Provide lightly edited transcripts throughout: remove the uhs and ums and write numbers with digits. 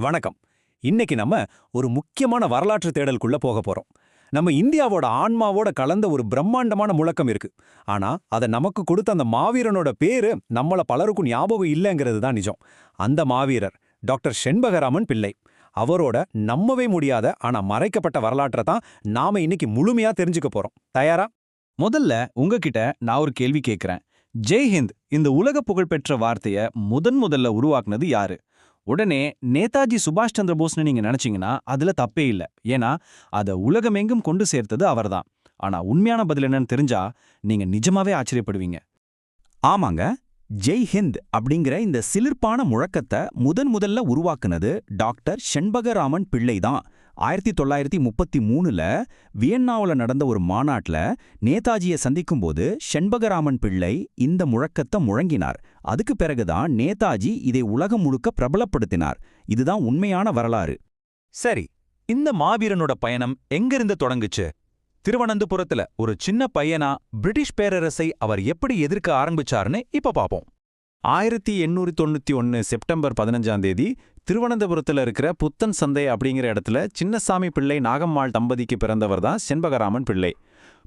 வணக்கம். இன்னைக்கு நம்ம ஒரு முக்கியமான வரலாற்று தேடலுக்குள்ள போக போறோம். நம்ம இந்தியாவோட ஆன்மாவோட கலந்த ஒரு பிரம்மாண்டமான முழக்கம் இருக்கு. ஆனா அதை நமக்கு கொடுத்த அந்த மாவீரனோட பேரு நம்மள பலருக்கும் ஞாபகம் இல்லைங்கிறது தான் நிஜம். அந்த மாவீரர் டாக்டர் செண்பகராமன் பிள்ளை. அவரோட நம்பவே முடியாத ஆனா மறைக்கப்பட்ட வரலாற்றை தான் நாம இன்னைக்கு முழுமையா தெரிஞ்சுக்க போறோம். தயாரா? முதல்ல உங்ககிட்ட நான் ஒரு கேள்வி கேட்கிறேன். ஜெய்ஹிந்த் இந்த உலக புகழ்பெற்ற வார்த்தைய முதல்ல உருவாக்குனது யாரு? உடனே நேதாஜி சுபாஷ் சந்திர போஸ்னு நீங்க நினைச்சீங்கன்னா அதுல தப்பே இல்ல. ஏன்னா அத உலகமெங்கும் கொண்டு சேர்த்தது அவர்தான். ஆனா உண்மையான பதில் என்னன்னு தெரிஞ்சா நீங்க நிஜமாவே ஆச்சரியப்படுவீங்க. ஆமாங்க, ஜெய் ஹிந்த் அப்படிங்கிற இந்த சிலிர்ப்பான முழக்கத்தை முதல்ல உருவாக்குனது டாக்டர் செண்பகராமன் பிள்ளை தான். 1933ல வியன்னாவில் நடந்த ஒரு மாநாட்டில் நேதாஜியை சந்திக்கும்போது செண்பகராமன் பிள்ளை இந்த முழக்கத்தை முழங்கினார். அதுக்கு பிறகுதான் நேதாஜி இதை உலகம் முழுக்க பிரபலப்படுத்தினார். இதுதான் உண்மையான வரலாறு. சரி, இந்த மாவீரனோட பயணம் எங்கிருந்து தொடங்குச்சு? திருவனந்தபுரத்துல ஒரு சின்ன பையனா பிரிட்டிஷ் பேரரசை அவர் எப்படி எதிர்க்க ஆரம்பிச்சாருன்னு இப்ப பாப்போம். 1891 செப்டம்பர் 15ஆம் தேதி திருவனந்தபுரத்தில் இருக்கிற புத்தன் சந்தை அப்படிங்கிற இடத்துல சின்னசாமி பிள்ளை நாகம்மாள் தம்பதிக்கு பிறந்தவர் தான் செண்பகராமன் பிள்ளை.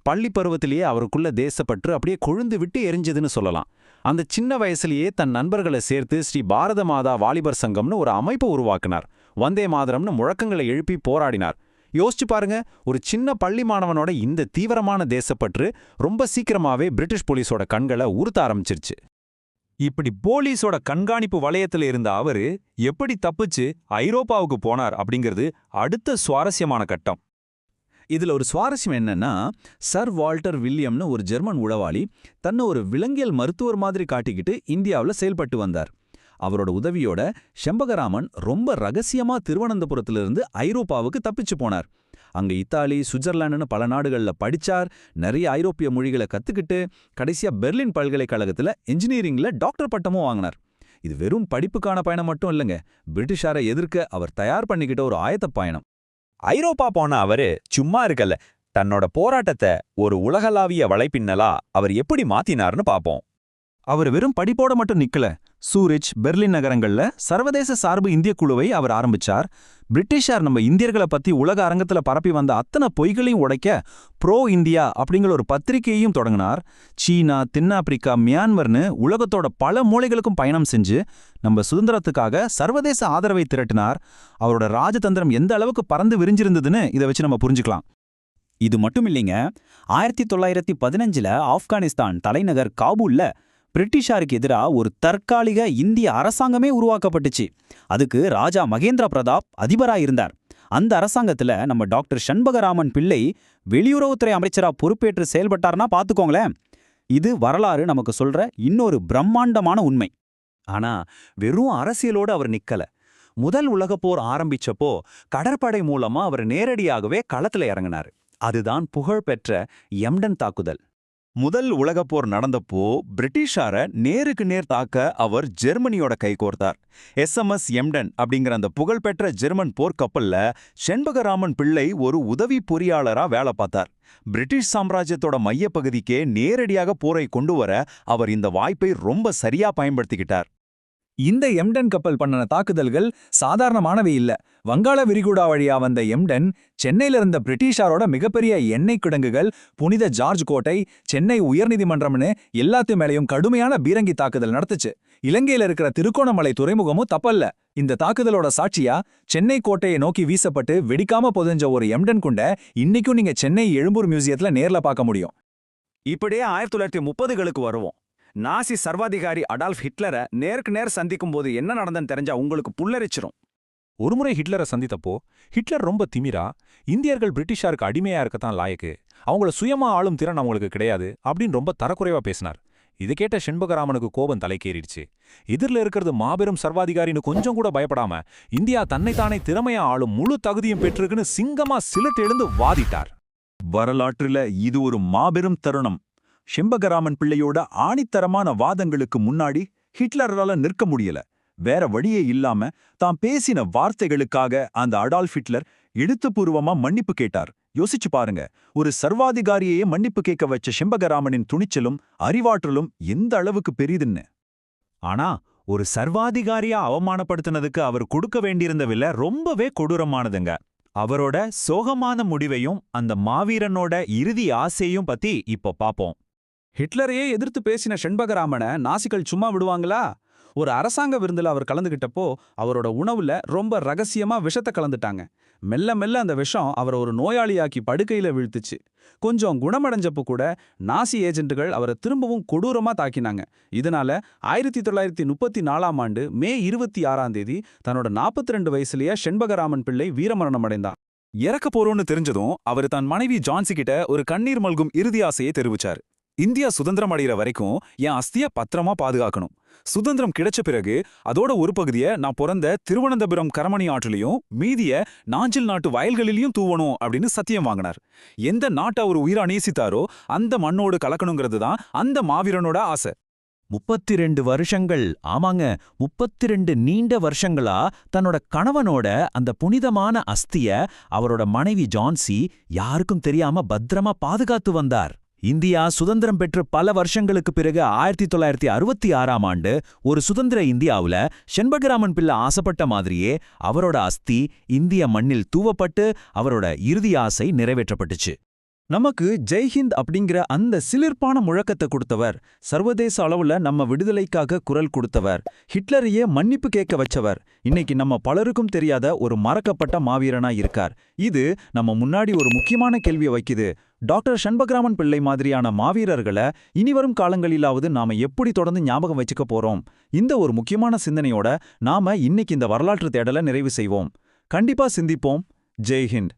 பள்ளி பருவத்திலேயே அவருக்குள்ள தேசப்பற்று அப்படியே கொழுந்து விட்டு எரிஞ்சதுன்னு சொல்லலாம். அந்த சின்ன வயசுலேயே தன் நண்பர்களை சேர்த்து ஸ்ரீ பாரத மாதா வாலிபர் சங்கம்னு ஒரு அமைப்பை உருவாக்கினார். வந்தே மாதரம்னு முழக்கங்களை எழுப்பி போராடினார். யோசிச்சு பாருங்க, ஒரு சின்ன பள்ளி மாணவனோட இந்த தீவிரமான தேசப்பற்று ரொம்ப சீக்கிரமாவே பிரிட்டிஷ் போலீஸோட கண்களை உறுத்த ஆரம்பிச்சிருச்சு. இப்படி போலீஸோட கண்காணிப்பு வளையத்துல இருந்த அவரு எப்படி தப்பிச்சு ஐரோப்பாவுக்கு போனார் அப்படிங்கிறது அடுத்த சுவாரஸ்யமான கட்டம். இதுல ஒரு சுவாரஸ்யம் என்னன்னா, சர் வால்டர் வில்லியம்னு ஒரு ஜெர்மன் உளவாளி தன்னை ஒரு விலங்கியல் மருத்துவர் மாதிரி காட்டிக்கிட்டு இந்தியாவில் செயல்பட்டு வந்தார். அவரோட உதவியோட செண்பகராமன் ரொம்ப ரகசியமா திருவனந்தபுரத்திலிருந்து ஐரோப்பாவுக்கு தப்பிச்சு போனார். அங்க இத்தாலி, சுவிட்சர்லாண்டுன்னு பல நாடுகளில் படிச்சார். நிறைய ஐரோப்பிய மொழிகளை கத்துக்கிட்டு கடைசியா பெர்லின் பல்கலைக்கழகத்துல இன்ஜினியரிங்ல டாக்டர் பட்டமும் வாங்கினார். இது வெறும் படிப்புக்கான பயணம் மட்டும் இல்லைங்க, பிரிட்டிஷாரை எதிர்க்க அவர் தயார் பண்ணிக்கிட்ட ஒரு ஆயத்த பயணம். ஐரோப்பா போன அவரு சும்மா இருக்கல, தன்னோட போராட்டத்தை ஒரு உலகளாவிய வலைப்பின்னலா அவர் எப்படி மாத்தினார்னு பாப்போம். அவர் வெறும் படிப்போட மட்டும் நிக்கல. சூரிச், பெர்லின் நகரங்கள்ல சர்வதேச சார்பு இந்திய குழுவை அவர் ஆரம்பிச்சார். பிரிட்டிஷார் நம்ம இந்தியர்களை பத்தி உலக அரங்கத்துல பரப்பி வந்த அத்தனை பொய்களையும் உடைக்க ப்ரோ இந்தியா அப்படிங்கிற ஒரு பத்திரிகையையும் தொடங்கினார். சீனா, தென்னாப்பிரிக்கா, மியான்மர்னு உலகத்தோட பல மூலைகளுக்கும் பயணம் செஞ்சு நம்ம சுதந்திரத்துக்காக சர்வதேச ஆதரவை திரட்டினார். அவரோட ராஜதந்திரம் எந்த அளவுக்கு பறந்து விரிஞ்சிருந்ததுன்னு இதை வச்சு நம்ம புரிஞ்சுக்கலாம். இது மட்டும் இல்லைங்க, 1915ல் ஆப்கானிஸ்தான் தலைநகர் காபூல்ல பிரிட்டிஷாருக்கு எதிராக ஒரு தற்காலிக இந்திய அரசாங்கமே உருவாக்கப்பட்டுச்சு. அதுக்கு ராஜா மகேந்திர பிரதாப் அதிபராயிருந்தார். அந்த அரசாங்கத்துல நம்ம டாக்டர் செண்பகராமன் பிள்ளை வெளியுறவுத்துறை அமைச்சரா பொறுப்பேற்று செயல்பட்டார்னா பாத்துக்கோங்களேன். இது வரலாறு நமக்கு சொல்ற இன்னொரு பிரம்மாண்டமான உண்மை. ஆனா வெறும் அரசியலோடு அவர் நிக்கல. முதல் உலகப்போர் ஆரம்பிச்சப்போ கடற்படை மூலமா அவர் நேரடியாகவே களத்துல இறங்கினார். அதுதான் புகழ்பெற்ற எம்டன் தாக்குதல். முதல் உலகப்போர் நடந்தப்போ பிரிட்டிஷார நேருக்கு நேர் தாக்க அவர் ஜெர்மனியோட கைகோர்த்தார். SMS எம்டன் அப்படிங்கிற அந்த புகழ்பெற்ற ஜெர்மன் போர்க்கப்பல்ல செண்பகராமன் பிள்ளை ஒரு உதவி பொறியாளரா வேலை பார்த்தார். பிரிட்டிஷ் சாம்ராஜ்யத்தோட மையப்பகுதிக்கே நேரடியாக போரை கொண்டு வர அவர் இந்த வாய்ப்பை ரொம்ப சரியா பயன்படுத்திக்கிட்டார். இந்த எம்டன் கப்பல் பண்ணன தாக்குதல்கள் சாதாரணமானவை இல்ல. வங்காள விரிகுடா வழியா வந்த எம்டன் சென்னையில இருந்த பிரிட்டிஷாரோட மிகப்பெரிய எண்ணெய் கிடங்குகள், புனித ஜார்ஜ் கோட்டை, சென்னை உயர்நீதிமன்றம்னு எல்லாத்து மேலையும் கடுமையான பீரங்கி தாக்குதல் நடத்துச்சு. இலங்கையில இருக்கிற திருக்கோணமலை துறைமுகமும் தப்பல்ல. இந்த தாக்குதலோட சாட்சியா சென்னை கோட்டையை நோக்கி வீசப்பட்டு வெடிக்காம புதைஞ்ச ஒரு எம்டன் குண்ட இன்னைக்கும் நீங்க சென்னை எழும்பூர் மியூசியத்துல நேர்ல பார்க்க முடியும். இப்படியே 1930களுக்கு வருவோம். நாசி சர்வாதிகாரி அடால்ஃப் ஹிட்லரை நேருக்கு நேர் சந்திக்கும் போது என்ன நடந்ததுன்னு தெரிஞ்சா உங்களுக்கு புல்லரிச்சிரும். ஒருமுறை ஹிட்லரை சந்தித்தப்போ ஹிட்லர் ரொம்ப திமிரா, இந்தியர்கள் பிரிட்டிஷாருக்கு அடிமையா இருக்கத்தான் லாயக்கு, அவங்கள சுயமா ஆளும் திறன் அவங்களுக்கு கிடையாது அப்படின்னு ரொம்ப தரக்குறைவா பேசினார். இதை கேட்ட செண்பகராமனுக்கு கோபம் தலைக்கேறிடுச்சு. எதிரில் இருக்கிறது மாபெரும் சர்வாதிகாரின்னு கொஞ்சம் கூட பயப்படாம இந்தியா தன்னைத்தானே திறமையா ஆளும் முழு தகுதியும் பெற்றிருக்குன்னு சிங்கமா சிலட்டு எழுந்து வாதிட்டார். வரலாற்றுல இது ஒரு மாபெரும் தருணம். செண்பகராமன் பிள்ளையோட ஆணித்தரமான வாதங்களுக்கு முன்னாடி ஹிட்லரால நிற்க முடியல. வேற வழியே இல்லாம தான் பேசின வார்த்தைகளுக்காக அந்த அடால்ஃப் ஹிட்லர் எழுத்துப்பூர்வமா மன்னிப்பு கேட்டார். யோசிச்சு பாருங்க, ஒரு சர்வாதிகாரியையே மன்னிப்பு கேட்க வச்ச செண்பகராமனின் துணிச்சலும் அறிவாற்றலும் எந்த அளவுக்கு பெரிதுன்னு. ஆனா ஒரு சர்வாதிகாரியா அவமானப்படுத்தினதுக்கு அவர் கொடுக்க வேண்டியிருந்த விலை ரொம்பவே கொடூரமானதுங்க. அவரோட சோகமான முடிவையும் அந்த மாவீரனோட இறுதி ஆசையும் பத்தி இப்போ பாப்போம். ஹிட்லரையே எதிர்த்து பேசின செண்பகராமனை நாசிகள் சும்மா விடுவாங்களா? ஒரு அரசாங்க விருந்துல அவர் கலந்துகிட்டப்போ அவரோட உணவுல ரொம்ப ரகசியமா விஷத்தை கலந்துட்டாங்க. மெல்ல மெல்ல அந்த விஷம் அவரை ஒரு நோயாளியாக்கி படுக்கையில வீழ்த்துச்சு. கொஞ்சம் குணமடைஞ்சப்போ கூட நாசி ஏஜென்ட்டுகள் அவரை திரும்பவும் கொடூரமா தாக்கினாங்க. இதனால 1934ஆம் ஆண்டு மே 26ஆம் தேதி தன்னோட 42 வயசுலயே செண்பகராமன் பிள்ளை வீரமரணம் அடைந்தார். இறக்க போறோம்னு தெரிஞ்சதும் அவர் தன் மனைவி ஜான்சி கிட்ட ஒரு கண்ணீர் மல்கும் இறுதி ஆசையை தெரிவிச்சார். இந்தியா சுதந்திரம் அடைகிற வரைக்கும் என் அஸ்திய பத்திரமா பாதுகாக்கணும். சுதந்திரம் கிடைச்ச பிறகு அதோட ஒரு பகுதியை நான் பிறந்த திருவனந்தபுரம் கரமணி ஆற்றிலையும் மீதிய நாஞ்சில் நாட்டு வயல்களிலையும் தூவணும் அப்படின்னு சத்தியம் வாங்கினார். எந்த நாட்டை அவர் உயிரா நேசித்தாரோ அந்த மண்ணோடு கலக்கணுங்கிறது தான் அந்த மாவீரனோட ஆசை. 32 வருஷங்கள், ஆமாங்க, 32 நீண்ட வருஷங்களா தன்னோட கணவனோட அந்த புனிதமான அஸ்திய அவரோட மனைவி ஜான்சி யாருக்கும் தெரியாம பத்திரமா பாதுகாத்து வந்தார். இந்தியா சுதந்திரம் பெற்று பல வருஷங்களுக்கு பிறகு 1966ஆம் ஆண்டு ஒரு சுதந்திர இந்தியாவுல செண்பகராமன் பிள்ளை ஆசைப்பட்ட மாதிரியே அவரோட அஸ்தி இந்திய மண்ணில் தூவப்பட்டு அவரோட இறுதி ஆசை நிறைவேற்றப்பட்டுச்சு. நமக்கு ஜெய்ஹிந்த் அப்படிங்கிற அந்த சிலிர்ப்பான முழக்கத்தை கொடுத்தவர், சர்வதேச அளவுல நம்ம விடுதலைக்காக குரல் கொடுத்தவர், ஹிட்லரையே மன்னிப்பு கேட்க வச்சவர், இன்னைக்கு நம்ம பலருக்கும் தெரியாத ஒரு மறக்கப்பட்ட மாவீரனா இருக்கார். இது நம்ம முன்னாடி ஒரு முக்கியமான கேள்வியை வைக்குது. டாக்டர் செண்பகராமன் பிள்ளை மாதிரியான மாவீரர்களை இனிவரும் காலங்களிலாவது நாம எப்படி தொடர்ந்து ஞாபகம் வச்சுக்க போறோம்? இந்த ஒரு முக்கியமான சிந்தனையோட நாம இன்னைக்கு இந்த வரலாற்று தேடலை நிறைவு செய்வோம். கண்டிப்பா சிந்திப்போம். ஜெய்ஹிந்த்.